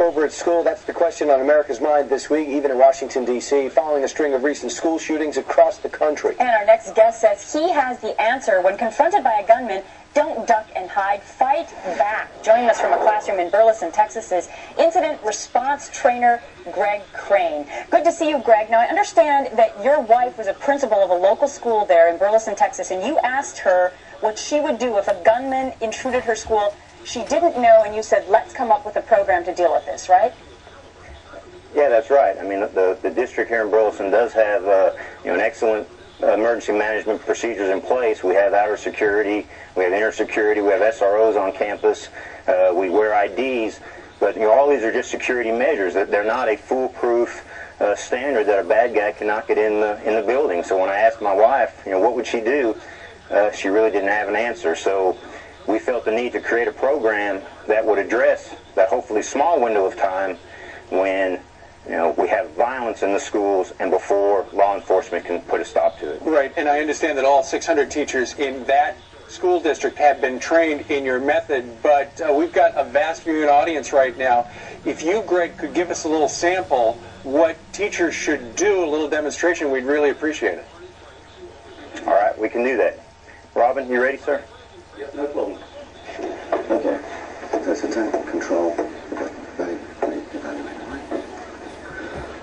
over at school? That's the question on America's mind this week, even in Washington, D.C., following a string of recent school shootings across the country. And our next guest says he has the answer. When confronted by a gunman, don't duck and hide, fight back. Joining us from a classroom in Burleson, Texas is incident response trainer Greg Crane. Good to see you, Greg. Now, I understand that your wife was a principal of a local school there in Burleson, Texas, and you asked her what she would do if a gunman intruded her school. She didn't know, and you said, let's come up with a program to deal with this, right? Yeah, that's right. I mean, the district here in Burleson does have an excellent emergency management procedures in place. We have outer security, we have inner security, we have SROs on campus, we wear IDs, but all these are just security measures. That they're not a foolproof standard that a bad guy cannot get in the building. So when I asked my wife, what would she do, she really didn't have an answer. So we felt the need to create a program that would address that hopefully small window of time when we have violence in the schools and before law enforcement can put a stop to it. Right, and I understand that all 600 teachers in that school district have been trained in your method, but we've got a vast viewing audience right now. If you, Greg, could give us a little sample what teachers should do, a little demonstration, we'd really appreciate it. All right, we can do that. Robin, you ready, sir? Yep, no problem. Okay, that's attack control.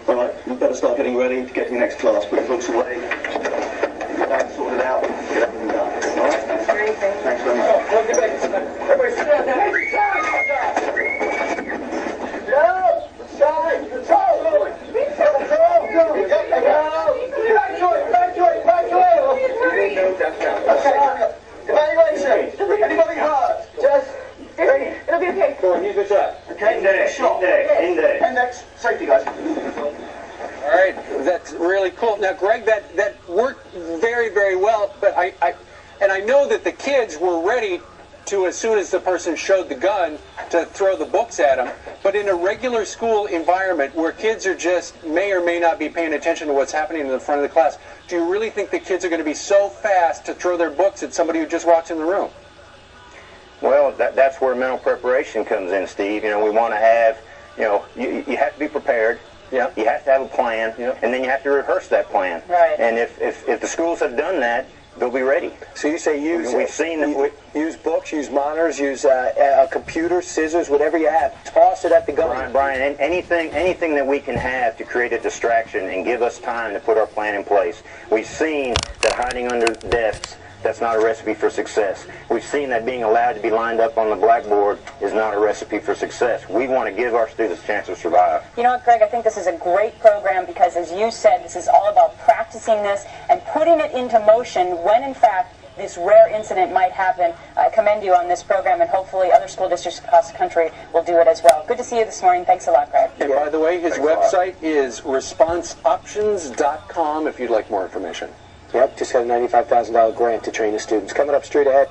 All right, you've got to start getting ready to get to your next class. Put your books away. Get that sorted out. Get everything done. All right? Thanks very much. Everybody sit down. No! Side! Control! Okay. Evaluation. Anybody hurt? Just... It'll be okay. Go on, use the shot. Okay? Index. Index. Safety, guys. All right, that's really cool. Now, Greg, that worked very, very well, but I know that the kids were ready to, as soon as the person showed the gun, to throw the books at them. But in a regular school environment where kids are just may or may not be paying attention to what's happening in the front of the class, do you really think the kids are going to be so fast to throw their books at somebody who just walks in the room? Well, that's where mental preparation comes in, Steve. We want to have, you have to be prepared. Yeah. You have to have a plan, and then you have to rehearse that plan. Right. And if the schools have done that, they'll be ready. So you say use books, use monitors, use a computer, scissors, whatever you have. Toss it at the gun. Brian, anything that we can have to create a distraction and give us time to put our plan in place. We've seen that hiding under desks, that's not a recipe for success. We've seen that being allowed to be lined up on the blackboard is not a recipe for success. We want to give our students a chance to survive. You know what, Greg, I think this is a great program because, as you said, this is all about practicing this and putting it into motion when, in fact, this rare incident might happen. I commend you on this program, and hopefully other school districts across the country will do it as well. Good to see you this morning. Thanks a lot, Greg. And by the way, his website is responseoptions.com if you'd like more information. Yep, just got a $95,000 grant to train the students. Coming up straight ahead.